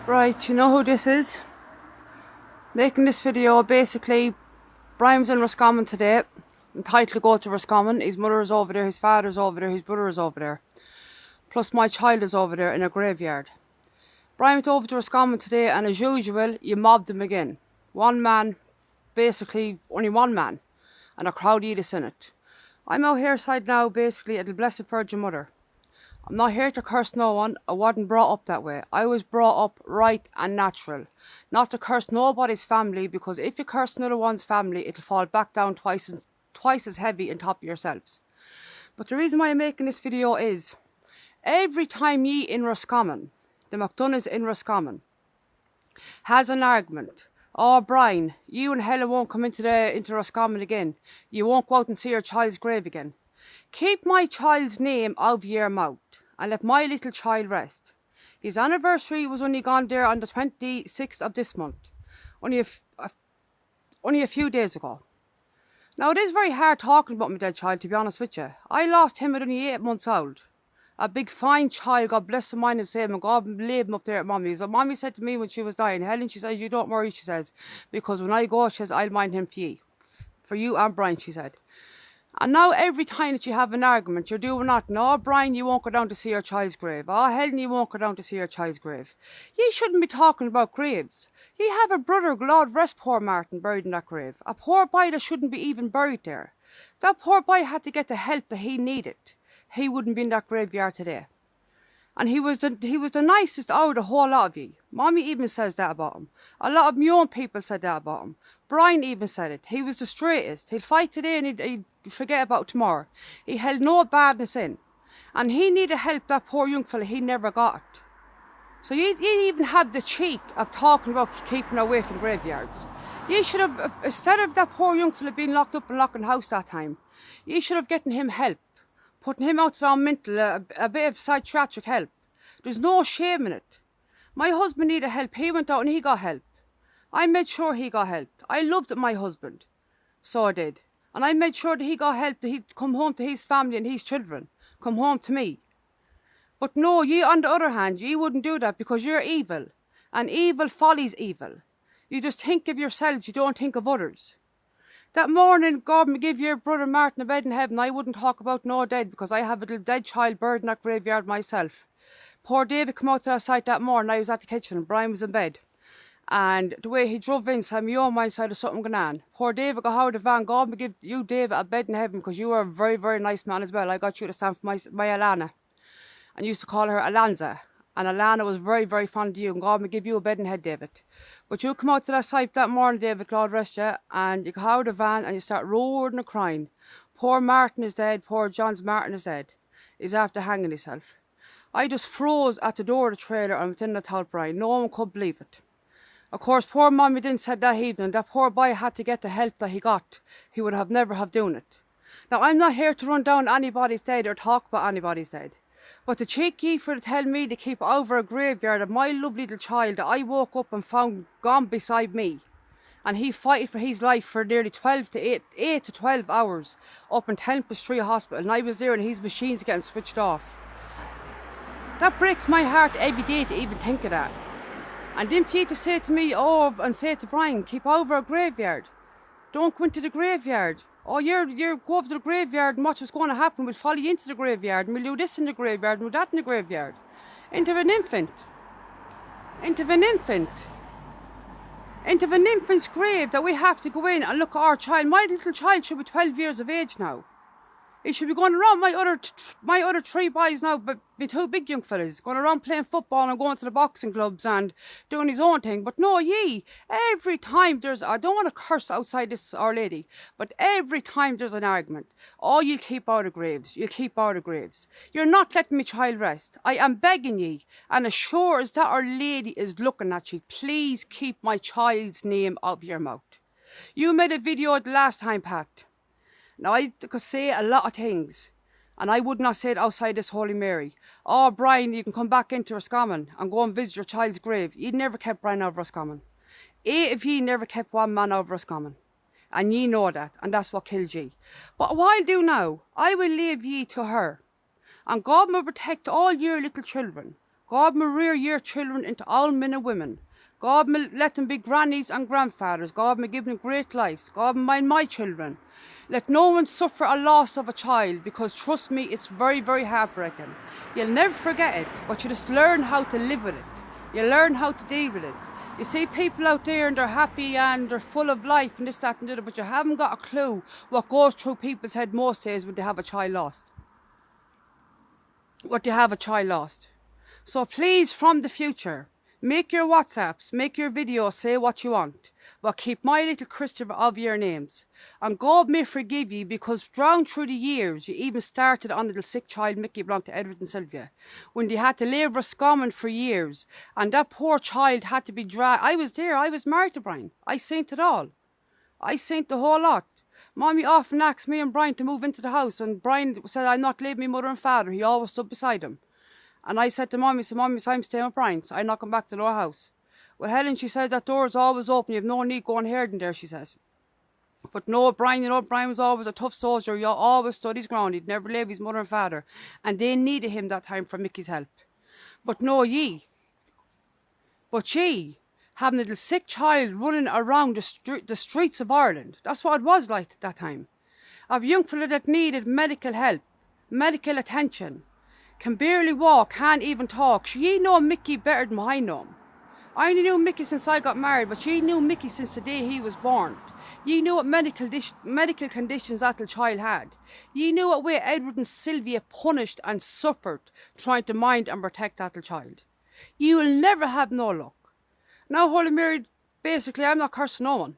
Right, you know who this is? Making this video, basically, Brian's in Roscommon today, entitled to go to Roscommon. His mother is over there, his father's over there, his brother is over there. Plus my child is over there in a graveyard. Brian went over to Roscommon today, and as usual, you mobbed him again. One man, basically only one man, and a crowd eat us in it. I'm out here side now, basically, at the Blessed Virgin Mother. I'm not here to curse no one. I wasn't brought up that way. I was brought up right and natural. Not to curse nobody's family, because if you curse another one's family, it'll fall back down twice as heavy on top of yourselves. But the reason why I'm making this video is, every time ye in Roscommon, the McDonagh's in Roscommon, has an argument, "Oh, Brian, you and Helen won't come into Roscommon again. You won't go out and see your child's grave again. Keep my child's name out of your mouth and let my little child rest. His anniversary was only gone there on the 26th of this month, only a few days ago. Now, it is very hard talking about my dead child, to be honest with you. I lost him at only 8 months old. A big fine child, God bless him, mind him, save him, God leave him up there at Mommy's. So Mommy said to me when she was dying, "Helen," she says, "you don't worry," she says, "because when I go," she says, "I'll mind him for you. For you and Brian," she said. And now every time that you have an argument, you're doing nothing. "Oh, Brian, you won't go down to see your child's grave. Oh, Helen, you won't go down to see your child's grave." You shouldn't be talking about graves. You have a brother, God rest poor Martin, buried in that grave. A poor boy that shouldn't be even buried there. That poor boy had to get the help that he needed. He wouldn't be in that graveyard today. And he was the nicest out of the whole lot of you. Mommy even says that about him. A lot of my own people said that about him. Brian even said it. He was the straightest. He'd fight today and he'd forget about tomorrow. He held no badness in. And he needed help, that poor young fella, he never got it. So you didn't even have the cheek of talking about keeping away from graveyards. You should have, instead of that poor young fella being locked up and locked in the house that time, you should have gotten him help. Putting him out on mental, a bit of psychiatric help. There's no shame in it. My husband needed help. He went out and he got help. I made sure he got help. I loved my husband. So I did. And I made sure that he got help, that he'd come home to his family and his children. Come home to me. But no, you on the other hand, you wouldn't do that because you're evil. And evil follows evil. You just think of yourselves, you don't think of others. That morning, God may give your brother Martin a bed in heaven. I wouldn't talk about no dead because I have a little dead child buried in that graveyard myself. Poor David came out to that site that morning. I was at the kitchen and Brian was in bed. And the way he drove in, said, "Me own mind side of something going on." Poor David got out of the van. God may give you, David, a bed in heaven because you are a very, very nice man as well. I got you to stand for my Alana. And used to call her Alanza. And Alana was very, very fond of you. And God may give you a bed in head, David. But you come out to that site that morning, David, God rest you, and you go out of the van and you start roaring and crying. Poor Martin is dead. Poor John's Martin is dead. He's after hanging himself. I just froze at the door of the trailer and within the towel, Brian. No one could believe it. Of course, poor Mommy didn't said that evening. That poor boy had to get the help that he got. He would have never have done it. Now, I'm not here to run down anybody's dead or talk about anybody's dead. But the cheek ye for to tell me to keep over a graveyard of my lovely little child that I woke up and found gone beside me. And he fighted for his life for nearly 8 to 12 hours up in Tempest Street Hospital. And I was there and his machines getting switched off. That breaks my heart every day to even think of that. And then for you to say to me, "Oh," and say to Brian, "keep over a graveyard. Don't go into the graveyard. Oh, you're go over to the graveyard and watch what's going to happen. We'll follow you into the graveyard and we'll do this in the graveyard and do that in the graveyard." Into an infant. Into an infant's grave that we have to go in and look at our child. My little child should be 12 years of age now. He should be going around my other three boys now, but the two big young fellas, going around playing football and going to the boxing clubs and doing his own thing. But no, every time I don't want to curse outside this Our Lady, but every time there's an argument, "Oh, you'll keep out of graves, you'll keep out of graves. You're not letting me child rest. I am begging ye, and as sure as that Our Lady is looking at you, please keep my child's name out of your mouth." You made a video the last time, Pat. Now, I could say a lot of things, and I would not say it outside this Holy Mary. "Oh, Brian, you can come back into Roscommon and go and visit your child's grave." You never kept Brian out of Roscommon. 8 of ye never kept one man out of Roscommon. And ye know that, and that's what killed ye. But what I'll do now, I will leave ye to her. And God will protect all your little children. God may rear your children into all men and women. God may let them be grannies and grandfathers. God may give them great lives. God may mind my children. Let no one suffer a loss of a child, because trust me, it's very, very heartbreaking. You'll never forget it, but you just learn how to live with it. You learn how to deal with it. You see people out there and they're happy and they're full of life and this, that and the other, but you haven't got a clue what goes through people's head most days when they have a child lost. So please, from the future, make your WhatsApps, make your videos, say what you want, but keep my little Christopher of your names. And God may forgive you, because down through the years, you even started on little sick child Mickey belonged to Edward and Sylvia, when they had to live Roscommon for years, and that poor child had to be dragged. I was there, I was married to Brian. I seen it all. I seen the whole lot. Mommy often asked me and Brian to move into the house, and Brian said I'd not leave my mother and father. He always stood beside him. And I said to Mommy, I'm staying with Brian, so I'm not going back to our house. Well, Helen, she says, that door is always open. You have no need going here and there, she says. But no, Brian, Brian was always a tough soldier. He always stood his ground. He'd never leave his mother and father. And they needed him that time for Mickey's help. But ye, having a little sick child running around the streets of Ireland. That's what it was like at that time. A young fella that needed medical help, medical attention. Can barely walk, can't even talk. Ye know Mickey better than I know him. I only knew Mickey since I got married, but ye knew Mickey since the day he was born. Ye knew what medical conditions that little child had. Ye knew what way Edward and Sylvia punished and suffered trying to mind and protect that little child. You will never have no luck. Now, Holy Mary, basically, I'm not cursing no one.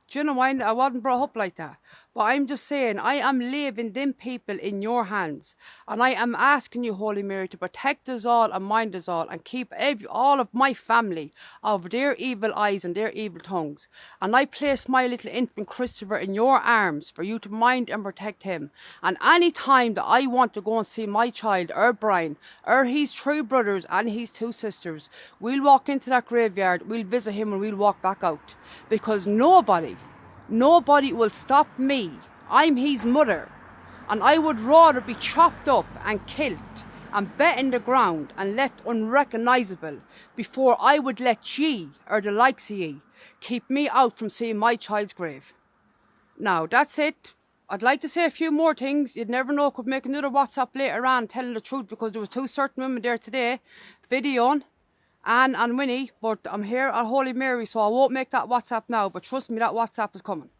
Do you know why? I wasn't brought up like that. But I'm just saying, I am leaving them people in your hands. And I am asking you, Holy Mary, to protect us all and mind us all, and keep all of my family out of their evil eyes and their evil tongues. And I place my little infant Christopher in your arms for you to mind and protect him. And any time that I want to go and see my child, or Brian, or his 3 brothers and his 2 sisters, we'll walk into that graveyard, we'll visit him, and we'll walk back out. Because nobody will stop me. I'm his mother, and I would rather be chopped up and killed and bet in the ground and left unrecognisable before I would let ye, or the likes of ye, keep me out from seeing my child's grave. Now, that's it. I'd like to say a few more things. You'd never know, could make another WhatsApp later on telling the truth, because there was 2 certain women there today videoing, Anne and Winnie, but I'm here at Holy Mary, so I won't make that WhatsApp now, but trust me, that WhatsApp is coming.